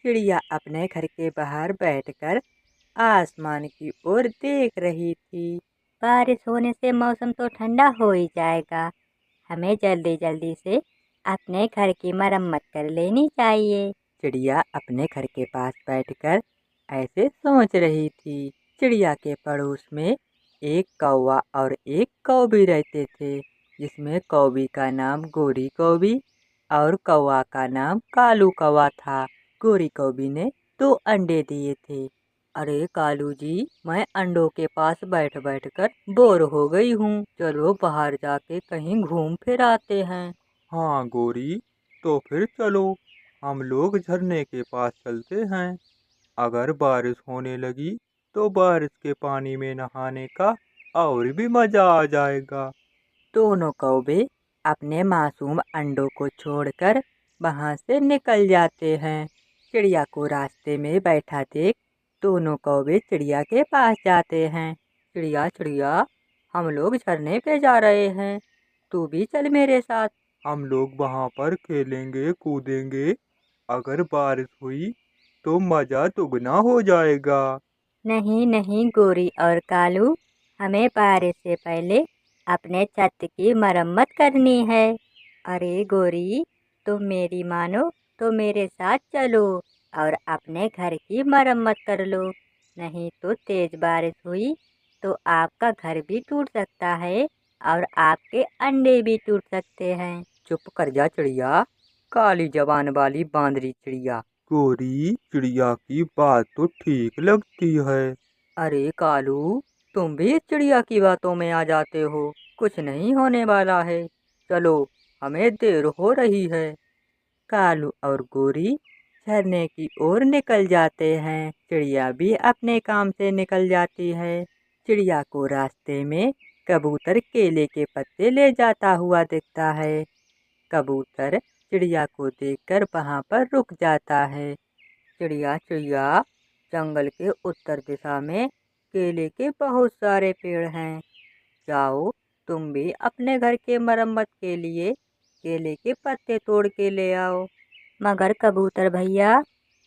चिड़िया अपने घर के बाहर बैठकर आसमान की ओर देख रही थी। बारिश होने से मौसम तो ठंडा हो ही जाएगा। हमें जल्दी जल्दी से अपने घर की मरम्मत कर लेनी चाहिए। चिड़िया अपने घर के पास बैठकर ऐसे सोच रही थी। चिड़िया के पड़ोस में एक कौवा और एक कौवी रहते थे, जिसमें कौवी का नाम गोरी कौवी और कौवा का नाम कालू कौवा था। गोरी कौवी ने 2 अंडे दिए थे। अरे कालू जी, मैं अंडों के पास बैठ बैठ कर बोर हो गई हूँ, चलो बाहर जाके कहीं घूम फिर आते हैं। हाँ गोरी, तो फिर चलो हम लोग झरने के पास चलते हैं। अगर बारिश होने लगी तो बारिश के पानी में नहाने का और भी मजा आ जाएगा। दोनों कौवे अपने मासूम अंडों को छोड़कर वहां से निकल जाते हैं। चिड़िया को रास्ते में बैठा देख दोनों कौवे चिड़िया के पास जाते हैं। चिड़िया चिड़िया, हम लोग झरने पे जा रहे हैं, तू भी चल मेरे साथ। हम लोग वहाँ पर खेलेंगे कूदेंगे। अगर बारिश हुई तो मजा दुगना हो जाएगा। नहीं नहीं गोरी और कालू, हमें बारिश से पहले अपने छत की मरम्मत करनी है। अरे गोरी, तुम मेरी मानो तो मेरे साथ चलो और अपने घर की मरम्मत कर लो। नहीं तो तेज बारिश हुई तो आपका घर भी टूट सकता है और आपके अंडे भी टूट सकते हैं। चुप कर जा चिड़िया, काली जबान वाली बांदरी चिड़िया। गोरी, चिड़िया की बात तो ठीक लगती है। अरे कालू, तुम भी इस चिड़िया की बातों में आ जाते हो। कुछ नहीं होने वाला है, चलो, हमें देर हो रही है। कालू और गोरी झरने की ओर निकल जाते हैं। चिड़िया भी अपने काम से निकल जाती है। चिड़िया को रास्ते में कबूतर केले के पत्ते ले जाता हुआ दिखता है। कबूतर चिड़िया को देखकर वहां पर रुक जाता है। चिड़िया चिड़िया, जंगल के उत्तर दिशा में केले के बहुत सारे पेड़ हैं, जाओ, तुम भी अपने घर के मरम्मत के लिए केले के पत्ते तोड़ के ले आओ। मगर कबूतर भैया,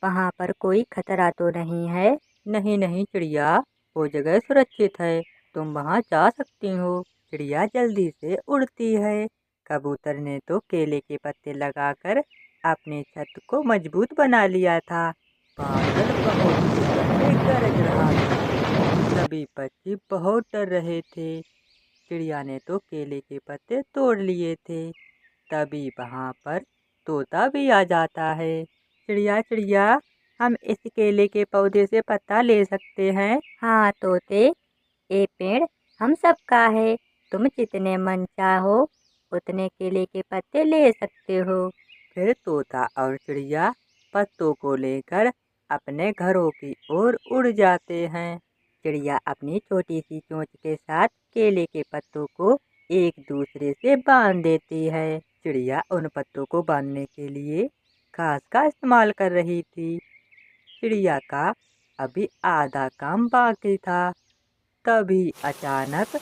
वहाँ पर कोई खतरा तो नहीं है? नहीं नहीं चिड़िया, वो जगह सुरक्षित है, तुम वहाँ जा सकती हो। चिड़िया जल्दी से उड़ती है। कबूतर ने तो केले के पत्ते लगाकर अपनी छत को मजबूत बना लिया था। बादल बहुत तेज से गरज रहा था। सभी पक्षी बहुत डर रहे थे। चिड़िया ने तो केले के पत्ते तोड़ लिए थे। तभी वहाँ पर तोता भी आ जाता है। चिड़िया चिड़िया, हम इस केले के पौधे से पत्ता ले सकते हैं? हाँ तोते, ये पेड़ हम सबका है। तुम जितने मन चाहो उतने केले के पत्ते ले सकते हो। फिर तोता और चिड़िया पत्तों को लेकर अपने घरों की ओर उड़ जाते हैं। चिड़िया अपनी छोटी सी चोंच के साथ केले के पत्तों को एक दूसरे से बांध देती है। चिड़िया उन पत्तों को बांधने के लिए घास का इस्तेमाल कर रही थी। चिड़िया का अभी आधा काम बाकी था। तभी अचानक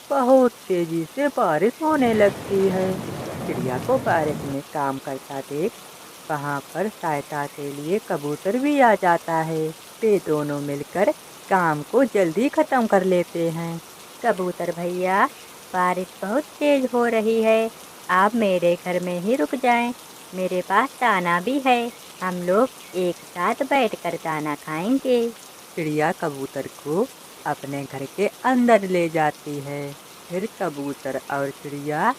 बहुत तेजी से बारिश होने लगती है। चिड़िया को बारिश में काम करता देख वहाँ पर सहायता के लिए कबूतर भी आ जाता है। वे दोनों मिलकर काम को जल्दी खत्म कर लेते हैं। कबूतर भैया, बारिश बहुत तेज हो रही है, आप मेरे घर में ही रुक जाएं। मेरे पास दाना भी है, हम लोग एक साथ बैठकर दाना खाएंगे। चिड़िया कबूतर को अपने घर के अंदर ले जाती है। फिर कबूतर और चिड़िया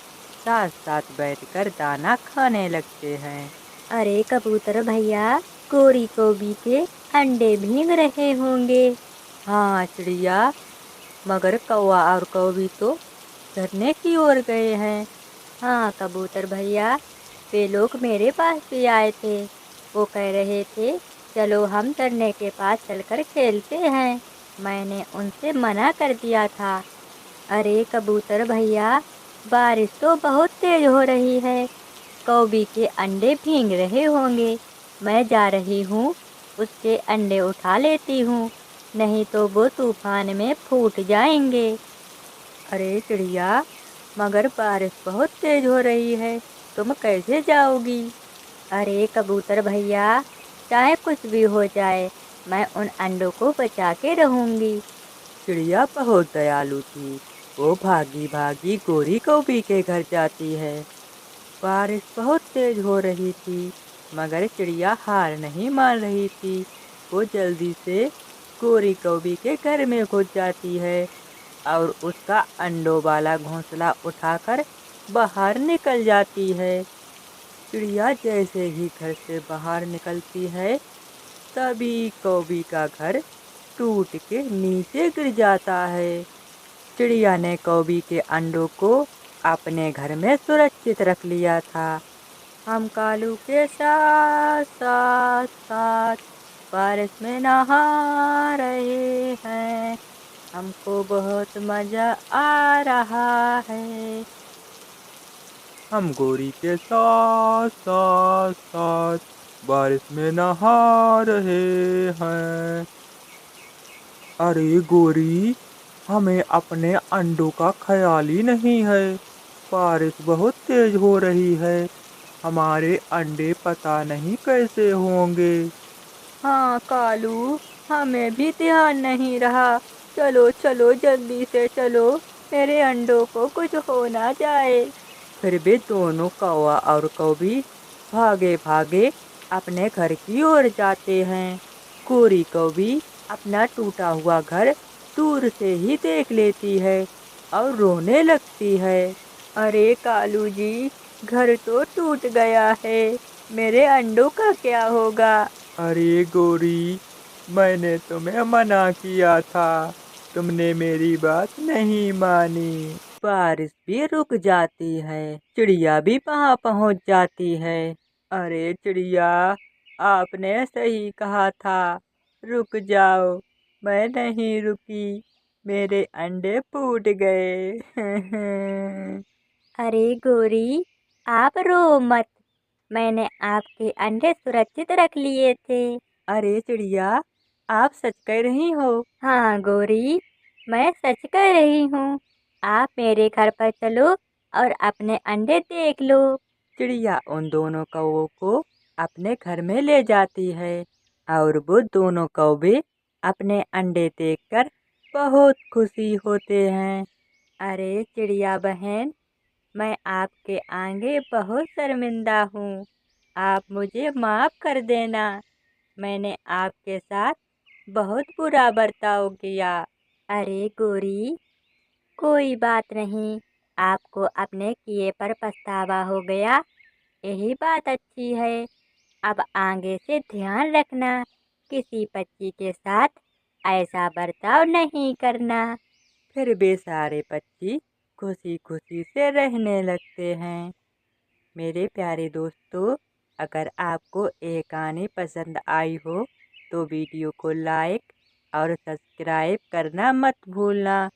साथ साथ बैठकर दाना खाने लगते हैं। अरे कबूतर भैया, गोरी गोभी के अंडे भीग रहे होंगे। हाँ चिड़िया, मगर कौवा और कौवी तो झरने की ओर गए हैं। हाँ कबूतर भैया, वे लोग मेरे पास भी आए थे। वो कह रहे थे चलो हम झरने के पास चलकर खेलते हैं। मैंने उनसे मना कर दिया था। अरे कबूतर भैया, बारिश तो बहुत तेज हो रही है, कौवी के अंडे भीग रहे होंगे। मैं जा रही हूँ, उसके अंडे उठा लेती हूँ, नहीं तो वो तूफान में फूट जाएंगे। अरे चिड़िया, मगर बारिश बहुत तेज हो रही है, तुम कैसे जाओगी? अरे कबूतर भैया, चाहे कुछ भी हो जाए, मैं उन अंडों को बचा के रहूंगी। चिड़िया बहुत दयालु थी। वो भागी भागी गोरी कौवी के घर जाती है। बारिश बहुत तेज हो रही थी, मगर चिड़िया हार नहीं मान रही थी। वो जल्दी से गोरी कौवी के घर में घुस जाती है और उसका अंडों वाला घोंसला उठाकर बाहर निकल जाती है। चिड़िया जैसे ही घर से बाहर निकलती है, तभी कौवी का घर टूट के नीचे गिर जाता है। चिड़िया ने कौवी के अंडों को अपने घर में सुरक्षित रख लिया था। हम कालू के साथ साथ साथ बारिश में नहा रहे हैं। हमको बहुत मजा आ रहा है। हम गोरी के साथ साथ साथ बारिश में नहा रहे हैं। अरे गोरी, हमें अपने अंडों का ख्याल ही नहीं है। बारिश बहुत तेज हो रही है। हमारे अंडे पता नहीं कैसे होंगे। हाँ कालू, हमें भी ध्यान नहीं रहा। चलो चलो जल्दी से चलो, मेरे अंडों को कुछ हो ना जाए। फिर भी दोनों कौवा और कौवी भागे भागे अपने घर की ओर जाते हैं। गोरी कौवी अपना टूटा हुआ घर दूर से ही देख लेती है और रोने लगती है। अरे कालू जी, घर तो टूट गया है, मेरे अंडों का क्या होगा। अरे गोरी, मैंने तुम्हें मना किया था, तुमने मेरी बात नहीं मानी। बारिश भी रुक जाती है, चिड़िया भी वहां पहुंच जाती है। अरे चिड़िया, आपने सही कहा था, रुक जाओ। मैं नहीं रुकी, मेरे अंडे फूट गए। अरे गोरी, आप रो मत, मैंने आपके अंडे सुरक्षित रख लिए थे। अरे चिड़िया, आप सच कह रही हो। हाँ गोरी, मैं सच कह रही हूँ। आप मेरे घर पर चलो और अपने अंडे देख लो। चिड़िया उन दोनों कौवों को अपने घर में ले जाती है और वो दोनों कौवे अपने अंडे देखकर बहुत खुशी होते हैं। अरे चिड़िया बहन, मैं आपके आगे बहुत शर्मिंदा हूँ। आप मुझे माफ कर देना। मैंने आपके साथ बहुत बुरा बर्ताव किया। अरे गोरी, कोई बात नहीं, आपको अपने किए पर पछतावा हो गया, यही बात अच्छी है। अब आगे से ध्यान रखना, किसी पक्षी के साथ ऐसा बर्ताव नहीं करना। फिर वे सारे पक्षी खुशी खुशी से रहने लगते हैं। मेरे प्यारे दोस्तों, अगर आपको ये कहानी पसंद आई हो तो वीडियो को लाइक और सब्सक्राइब करना मत भूलना।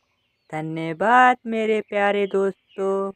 धन्यवाद मेरे प्यारे दोस्तों।